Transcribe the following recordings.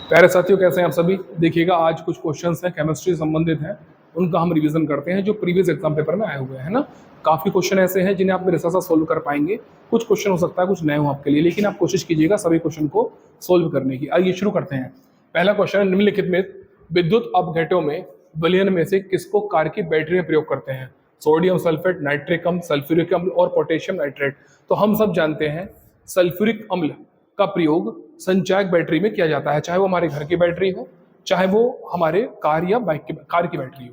प्यारे साथियों, कैसे हैं आप सभी। देखिएगा, आज कुछ क्वेश्चंस हैं केमिस्ट्री से संबंधित हैं, उनका हम रिवीजन करते हैं जो प्रीवियस एग्जाम पेपर में आए हुए हैं ना। काफ़ी क्वेश्चन ऐसे हैं जिन्हें आप मेरे साथ साथ सोल्व कर पाएंगे। कुछ क्वेश्चन हो सकता है कुछ नए हो आपके लिए, लेकिन आप कोशिश कीजिएगा सभी क्वेश्चन को सोल्व करने की। आइए शुरू करते हैं। पहला क्वेश्चन है, निम्नलिखित में विद्युत अपघटों में विलयन में से किसको कार की बैटरी में प्रयोग करते हैं? सोडियम सल्फेट, नाइट्रिक अम्ल, सल्फ्यूरिक अम्ल और पोटेशियम नाइट्रेट। तो हम सब जानते हैं सल्फ्यूरिक अम्ल का प्रयोग संचायक बैटरी में किया जाता है, चाहे वो हमारे घर की बैटरी हो, चाहे वो हमारे कार या बाइक की कार की बैटरी हो।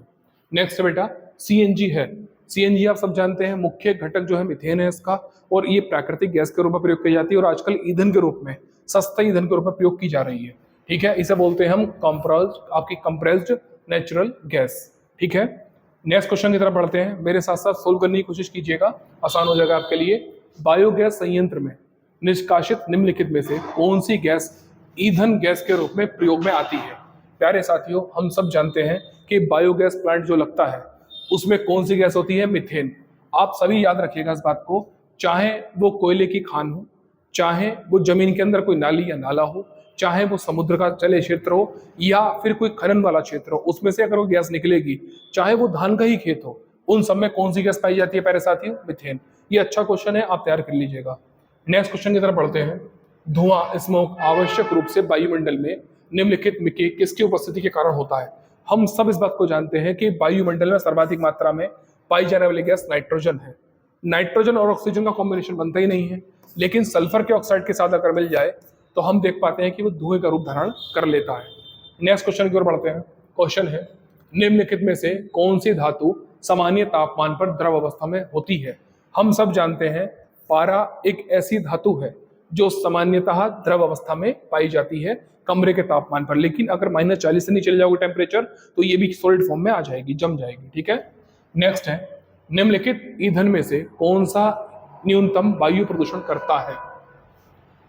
नेक्स्ट बेटा, सीएनजी है। सीएनजी आप सब जानते हैं, मुख्य घटक जो है मिथेन है इसका, और ये प्राकृतिक गैस के रूप में प्रयोग की जाती है और आजकल ईंधन के रूप में, सस्ता ईंधन के रूप में प्रयोग की जा रही है। ठीक है, इसे बोलते हैं हम कंप्रेस्ड नेचुरल गैस। ठीक है, नेक्स्ट क्वेश्चन की तरफ बढ़ते हैं। मेरे साथ साथ सोल्व करने की कोशिश कीजिएगा, आसान हो जाएगा आपके लिए। बायोगैस संयंत्र में निष्कासित निम्नलिखित में से कौन सी गैस ईंधन गैस के रूप में प्रयोग में आती है? प्यारे साथियों, हम सब जानते हैं कि बायोगैस प्लांट जो लगता है उसमें कौन सी गैस होती है? मीथेन। आप सभी याद रखिएगा इस बात को, चाहे वो कोयले की खान हो, चाहे वो जमीन के अंदर कोई नाली या नाला हो, चाहे वो समुद्र का जलीय क्षेत्र हो या फिर कोई खनन वाला क्षेत्र हो, उसमें से अगर वो गैस निकलेगी, चाहे वो धान का ही खेत हो, उन सब में कौन सी गैस पाई जाती है प्यारे साथियों? मीथेन। ये अच्छा क्वेश्चन है, आप तैयार कर लीजिएगा। नेक्स्ट क्वेश्चन की तरफ बढ़ते हैं। धुआं स्मोक आवश्यक रूप से वायुमंडल में निम्नलिखित में के किसकी उपस्थिति के कारण होता है? हम सब इस बात को जानते हैं कि वायुमंडल में सर्वाधिक मात्रा में पाई जाने वाली गैस नाइट्रोजन है। नाइट्रोजन और ऑक्सीजन का कॉम्बिनेशन बनता ही नहीं है, लेकिन सल्फर के ऑक्साइड के साथ अगर मिल जाए तो हम देख पाते हैं कि वो धुएं का रूप धारण कर लेता है। नेक्स्ट क्वेश्चन की ओर बढ़ते हैं। क्वेश्चन है, निम्नलिखित में से कौन सी धातु सामान्य तापमान पर द्रव अवस्था में होती है? हम सब जानते हैं पारा एक ऐसी धातु है जो सामान्यतः द्रव अवस्था में पाई जाती है कमरे के तापमान पर, लेकिन अगर -40 से नीचे चले जाओगे टेम्परेचर तो ये भी सॉलिड फॉर्म में आ जाएगी, जम जाएगी। ठीक है, नेक्स्ट है, निम्नलिखित ईंधन में से कौन सा न्यूनतम वायु प्रदूषण करता है?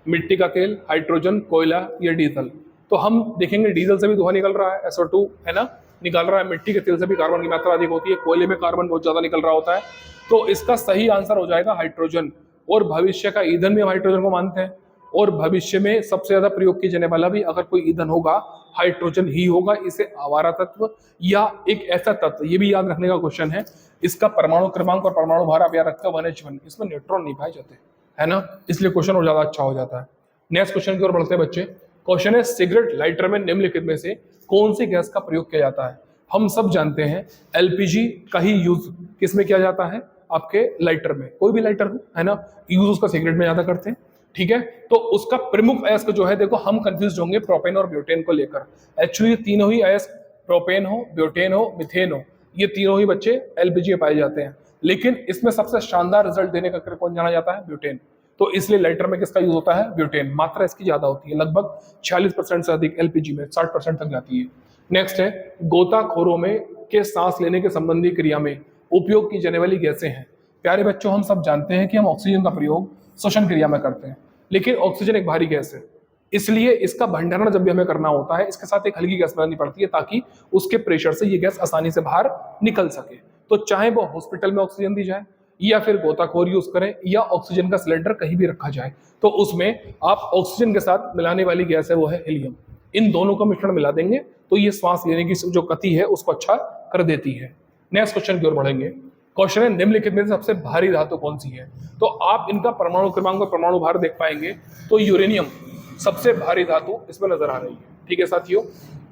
मिट्टी का तेल, हाइड्रोजन, कोयला या डीजल। तो हम देखेंगे डीजल से भी धुआं निकल रहा है, SO2 है ना, निकल रहा है। मिट्टी के तेल से भी कार्बन की मात्रा अधिक होती है, कोयले में कार्बन बहुत ज्यादा निकल रहा होता है। तो इसका सही आंसर हो जाएगा हाइड्रोजन, और भविष्य का ईंधन भी हम हाइड्रोजन को मानते हैं, और भविष्य में सबसे ज्यादा प्रयोग किए जाने वाला भी अगर कोई ईंधन होगा हाइड्रोजन ही होगा। इसे आवारा तत्व या एक ऐसा तत्व, ये भी याद रखने का क्वेश्चन है, इसका परमाणु क्रमांक और परमाणु भार आप याद रखते हो 1H1, इसमें न्यूट्रॉन नहीं पाए जाते, है ना, इसलिए क्वेश्चन और ज्यादा अच्छा हो जाता है। नेक्स्ट क्वेश्चन की ओर बढ़ते हैं बच्चे। क्वेश्चन है, सिगरेट लाइटर में निम्नलिखित में से कौन सी गैस का प्रयोग किया जाता है? हम सब जानते हैं LPG का ही यूज किसमें किया जाता है? आपके लाइटर में, कोई भी लाइटर हो, है ना, यूज उसका सिगरेट में ज्यादा करते हैं। ठीक है, तो उसका प्रमुख अयस्क जो है, देखो हम कंफ्यूज होंगे प्रोपेन और ब्यूटेन को लेकर। एक्चुअली तीनों ही अयस्क, प्रोपेन हो, ब्यूटेन हो, मिथेन हो, ये तीनों ही बच्चे LPG में पाए जाते हैं, लेकिन इसमें सबसे शानदार रिजल्ट देने का कौन जाना जाता है? ब्यूटेन। तो इसलिए लाइटर में किसका यूज होता है? ब्यूटेन। मात्रा इसकी ज्यादा होती है, लगभग 46% से अधिक LPG में 60% तक जाती है। नेक्स्ट है, गोताखोरों में के सांस लेने के संबंधी क्रिया में उपयोग की जाने वाली गैसें हैं। प्यारे बच्चों, हम सब जानते हैं कि हम ऑक्सीजन का प्रयोग श्वसन क्रिया में करते हैं, लेकिन ऑक्सीजन एक भारी गैस है, इसलिए इसका भंडारण जब भी हमें करना होता है, इसके साथ एक हल्की गैस बनानी पड़ती है ताकि उसके प्रेशर से ये गैस आसानी से बाहर निकल सके। तो चाहे वो हॉस्पिटल में ऑक्सीजन दी जाए या फिर गोताखोर यूज करें या ऑक्सीजन का सिलेंडर कहीं भी रखा जाए, तो उसमें आप ऑक्सीजन के साथ मिलाने वाली गैस है वो है हीलियम। इन दोनों का मिश्रण मिला देंगे तो ये श्वास लेने की जो गति है उसको अच्छा कर देती है। नेक्स्ट क्वेश्चन की ओर बढ़ेंगे। क्वेश्चन है, निम्नलिखित में से सबसे भारी धातु कौन सी है? तो आप इनका परमाणु क्रमांक और परमाणु भार देख पाएंगे तो यूरेनियम सबसे भारी धातु इसमें नजर आ रही है। ठीक है साथियों,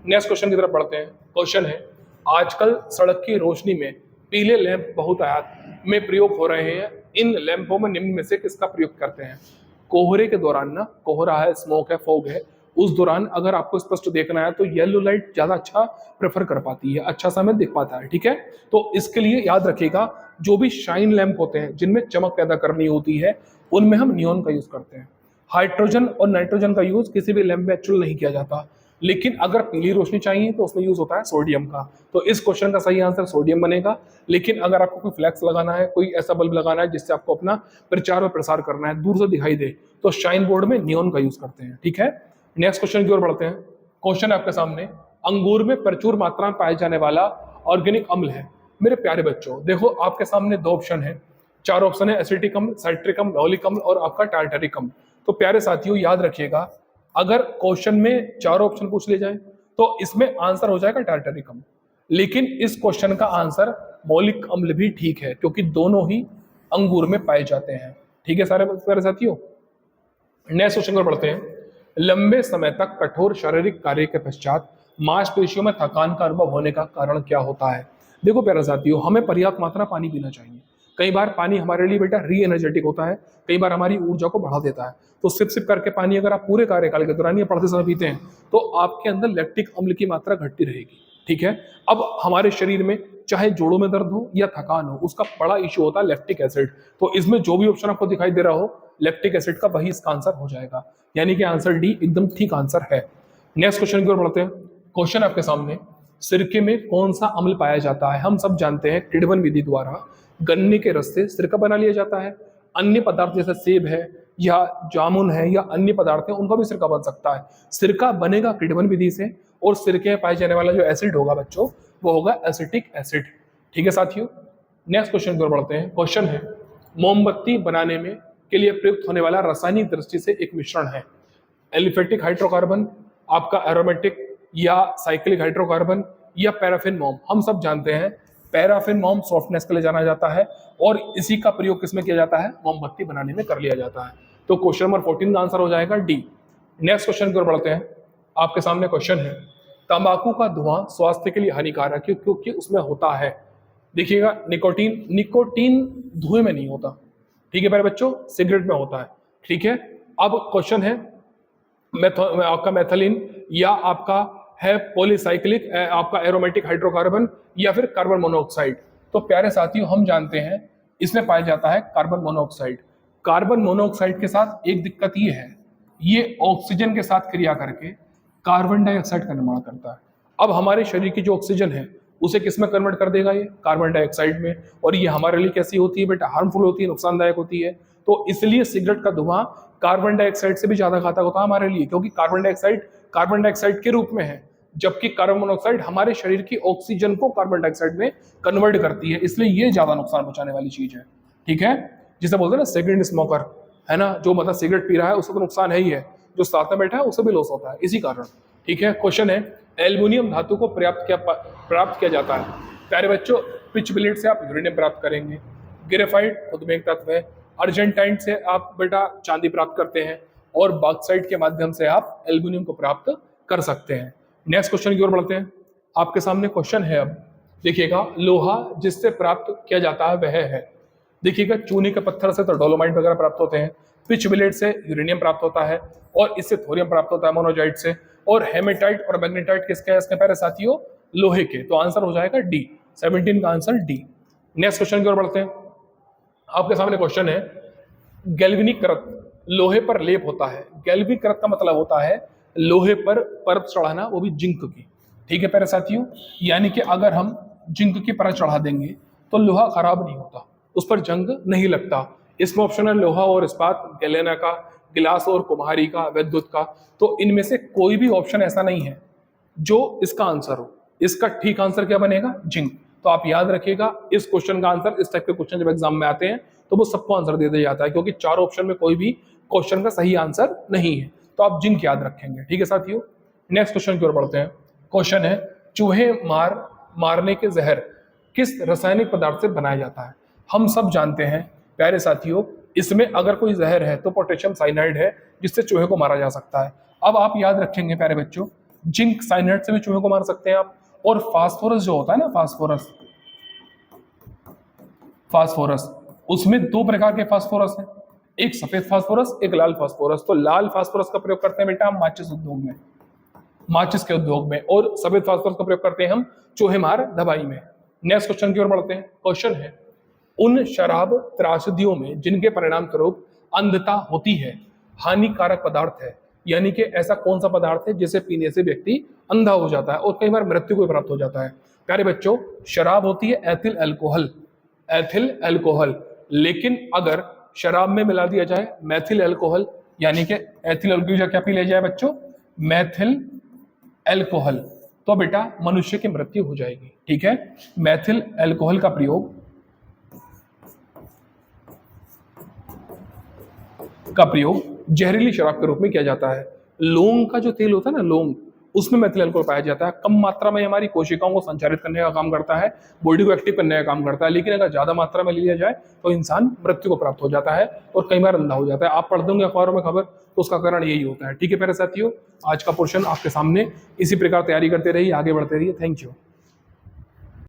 नेक्स्ट क्वेश्चन की तरफ बढ़ते हैं। क्वेश्चन है, आजकल सड़क की रोशनी में पीले लैंप बहुतायत में प्रयोग हो रहे हैं, इन लैंपों में निम्न में से किसका प्रयोग करते हैं? कोहरे के दौरान ना, कोहरा है, स्मोक है, फॉग है, उस दौरान अगर आपको स्पष्ट देखना है तो येलो लाइट ज्यादा अच्छा प्रेफर कर पाती है, अच्छा समय दिख पाता है। ठीक है, तो इसके लिए याद रखिएगा, जो भी शाइन लैंप होते हैं जिनमें चमक पैदा करनी होती है, उनमें हम नियॉन का यूज करते हैं। हाइड्रोजन और नाइट्रोजन का यूज किसी भी लैंप में एक्चुअल नहीं किया जाता, लेकिन अगर पीली रोशनी चाहिए तो उसमें यूज होता है सोडियम का। तो इस क्वेश्चन का सही आंसर सोडियम बनेगा। लेकिन अगर आपको कोई फ्लैक्स लगाना है, कोई ऐसा बल्ब लगाना है जिससे आपको अपना प्रचार और प्रसार करना है, दूर से दिखाई दे, तो शाइन बोर्ड में नियॉन का यूज करते हैं। ठीक है, नेक्स्ट क्वेश्चन की ओर बढ़ते हैं। क्वेश्चन आपके सामने, अंगूर में प्रचुर मात्रा में पाया जाने वाला ऑर्गेनिक अम्ल है। मेरे प्यारे बच्चों, देखो आपके सामने 2 ऑप्शन है, 4 ऑप्शन है, एसिटिक अम्ल, साइट्रिक अम्ल, लॉलिक अम्ल और आपका टार्टरिक अम्ल। तो प्यारे साथियों याद रखिएगा, अगर क्वेश्चन में चारों ऑप्शन पूछ ले जाए तो इसमें आंसर हो जाएगा टार्टरिक अम्ल, लेकिन इस क्वेश्चन का आंसर मौलिक अम्ल भी ठीक है क्योंकि दोनों ही अंगूर में पाए जाते हैं। ठीक है सारे साथियों, नेक्स्ट क्वेश्चन पर बढ़ते हैं। लंबे समय तक कठोर शारीरिक कार्य के पश्चात मांसपेशियों में थकान का अनुभव होने का कारण क्या होता है? देखो प्यारे साथियों, हमें पर्याप्त मात्रा पानी पीना चाहिए। कई बार पानी हमारे लिए बेटा री एनर्जेटिक होता है, कई बार हमारी ऊर्जा को बढ़ा देता है। तो सिप सिप करके पानी अगर आप पूरे कार्यकाल के दौरान या पढ़ते समय पीते हैं तो आपके अंदर लैक्टिक अम्ल की मात्रा घटती रहेगी। ठीक है, अब हमारे शरीर में चाहे जोड़ों में दर्द हो या थकान हो, उसका बड़ा इश्यू होता है लैक्टिक एसिड। तो इसमें जो भी ऑप्शन आपको दिखाई दे रहा हो लैक्टिक एसिड का, वही इसका आंसर हो जाएगा, यानी कि आंसर डी एकदम ठीक आंसर है। नेक्स्ट क्वेश्चन की ओर बढ़ते हैं। क्वेश्चन आपके सामने, सिरके में कौन सा अम्ल पाया जाता है? हम सब जानते हैं किडवन विधि द्वारा गन्ने के रस से सिरका बना लिया जाता है। अन्य पदार्थ जैसे सेब है या जामुन है या अन्य पदार्थ है, उनका भी सिरका बन सकता है। सिरका बनेगा किडवन विधि से, और सिरके में पाए जाने वाला जो एसिड होगा बच्चों वो होगा एसिटिक एसिड। ठीक है साथियों, नेक्स्ट क्वेश्चन की ओर बढ़ते हैं। क्वेश्चन है, मोमबत्ती बनाने में के लिए प्रयुक्त होने वाला रासायनिक दृष्टि से एक मिश्रण है एलिफेटिक हाइड्रोकार्बन, आपका एरोमेटिक या साइक्लिक हाइड्रोकार्बन या पैराफिन मोम। हम सब जानते हैं पैराफिन मोम सॉफ्टनेस के लिए जाना जाता है और इसी का प्रयोग किसमें किया जाता है? मोमबत्ती बनाने में कर लिया जाता है। तो क्वेश्चन नंबर 14 का आंसर हो जाएगा डी। नेक्स्ट क्वेश्चन की ओर बढ़ते हैं। आपके सामने क्वेश्चन है, तंबाकू का धुआं स्वास्थ्य के लिए हानिकारक है क्योंकि उसमें होता है, देखिएगा निकोटीन। निकोटीन धुएं में नहीं होता, ठीक है मेरे बच्चों, सिगरेट में होता है। ठीक है, अब क्वेश्चन है आपका मेथिलीन या आपका है पॉलीसाइक्लिक आपका एरोमेटिक हाइड्रोकार्बन या फिर कार्बन मोनोऑक्साइड। तो प्यारे साथियों, हम जानते हैं इसमें पाया जाता है कार्बन मोनोऑक्साइड। कार्बन मोनोऑक्साइड के साथ एक दिक्कत ये है, ये ऑक्सीजन के साथ क्रिया करके कार्बन डाइऑक्साइड का निर्माण करता है। अब हमारे शरीर की जो ऑक्सीजन है उसे किस में कन्वर्ट कर देगा? ये कार्बन डाइऑक्साइड में। और ये हमारे लिए कैसी होती है बेटा? हार्मफुल होती है, नुकसानदायक होती है। तो इसलिए सिगरेट का धुआं कार्बन डाइऑक्साइड से भी ज्यादा घातक होता है हमारे लिए, क्योंकि कार्बन डाइऑक्साइड के रूप में है, जबकि कार्बन मोनोऑक्साइड हमारे शरीर की ऑक्सीजन को कार्बन डाइऑक्साइड में कन्वर्ट करती है, इसलिए ये ज्यादा नुकसान पहुंचाने वाली चीज है। ठीक है, जिसे बोलते हैं ना सिगरेट स्मोकर, है ना, जो मतलब सिगरेट पी रहा है उसको तो नुकसान है ही है, जो साथ में बैठा है उसे भी लॉस होता है इसी कारण। ठीक है, क्वेश्चन है, एल्युमिनियम धातु को प्राप्त किया जाता है? प्यारे बच्चों, पिच बिलेट से आप यूरेनियम प्राप्त करेंगे, ग्रेफाइट खुद में एक तत्व है, अर्जेंटाइन से आप बेटा चांदी प्राप्त करते हैं, और बॉक्साइट के माध्यम से आप एल्युमिनियम को प्राप्त कर सकते हैं। नेक्स्ट क्वेश्चन की ओर बढ़ते हैं। आपके सामने क्वेश्चन है, अब देखिएगा, लोहा जिससे प्राप्त किया जाता है वह है, देखिएगा चूने के पत्थर से तो डोलोमाइट वगैरह प्राप्त होते हैं, पिच बिलेट से यूरेनियम प्राप्त होता है, और इससे थोरियम प्राप्त होता है मोनोजाइट से, और हेमेटाइट और मैग्नेटाइट किसके हैं इसके प्यारे साथियों? लोहे के। तो आंसर हो जाएगा डी, 17 का आंसर डी। नेक्स्ट क्वेश्चन की ओर बढ़ते हैं। आपके सामने क्वेश्चन है, गैल्वेनिक करत लोहे पर लेप होता है। गैल्वेनिक करत का मतलब होता है लोहे पर परत चढ़ाना, वो भी जिंक की। ठीक है प्यारे साथियों, यानी कि अगर हम जिंक की परत चढ़ा देंगे तो लोहा खराब नहीं होता, उस पर जंग नहीं लगता। इसमें ऑप्शन है लोहा और इस्पात, गैलेना का, गिलास और कुम्हारी का, विद्युत का। तो इनमें से कोई भी ऑप्शन ऐसा नहीं है जो इसका आंसर हो। इसका ठीक आंसर क्या बनेगा? जिंक। तो आप याद रखिएगा, इस क्वेश्चन का आंसर, इस टाइप के क्वेश्चन जब एग्जाम में आते हैं तो वो सबको आंसर दे दिया जाता है, क्योंकि चारों ऑप्शन में कोई भी क्वेश्चन का सही आंसर नहीं है। तो आप जिंक याद रखेंगे। ठीक है साथियों, नेक्स्ट क्वेश्चन की ओर बढ़ते हैं। क्वेश्चन है, चूहे मारने के जहर किस रासायनिक पदार्थ से बनाया जाता है? हम सब जानते हैं प्यारे साथियों, इसमें अगर कोई जहर है तो पोटेशियम साइनाइड है, जिससे चूहे को मारा जा सकता है। अब आप याद रखेंगे प्यारे बच्चों, जिंक साइनाइड से भी चूहे को मार सकते हैं आप। और फास्फोरस जो होता है ना, फास्फोरस, उसमें दो प्रकार के फास्फोरस हैं, एक सफेद फास्फोरस, एक लाल फास्फोरस। तो लाल फास्फोरस का प्रयोग करते हैं बेटा हम माचिस के उद्योग में, और सफेद फास्फोरस का प्रयोग करते हैं हम चूहे मार दवाई में। नेक्स्ट क्वेश्चन की ओर बढ़ते हैं। क्वेश्चन है, उन शराब त्रासदियों में जिनके परिणाम स्वरूप अंधता होती है हानिकारक पदार्थ है, यानी कि ऐसा कौन सा पदार्थ है जिसे पीने से व्यक्ति अंधा हो जाता है और कई बार मृत्यु को प्राप्त हो जाता है? प्यारे बच्चों, शराब होती है एथिल अल्कोहल, लेकिन अगर शराब में मिला दिया जाए मैथिल अल्कोहल, यानी कि एथिल अल्कोहल क्या पी लिया जाए बच्चों? मैथिल अल्कोहल, तो बेटा मनुष्य की मृत्यु हो जाएगी। ठीक है, मैथिल अल्कोहल का प्रयोग जहरीली शराब के रूप में किया जाता है। लौंग का जो तेल होता है ना, लौंग, उसमें मेथिल अल्कोहल पाया जाता है। कम मात्रा में हमारी कोशिकाओं को संचारित करने का काम करता है, बॉडी को एक्टिव करने का काम करता है, लेकिन अगर ज्यादा मात्रा में लिया जाए तो इंसान मृत्यु को प्राप्त हो जाता है और कई बार अंधा हो जाता है। आप पढ़ दोगे अखबारों में खबर, तो उसका कारण यही होता है। ठीक है मेरे साथियों, आज का पोर्शन आपके सामने, इसी प्रकार तैयारी करते रहिए, आगे बढ़ते रहिए। Thank you.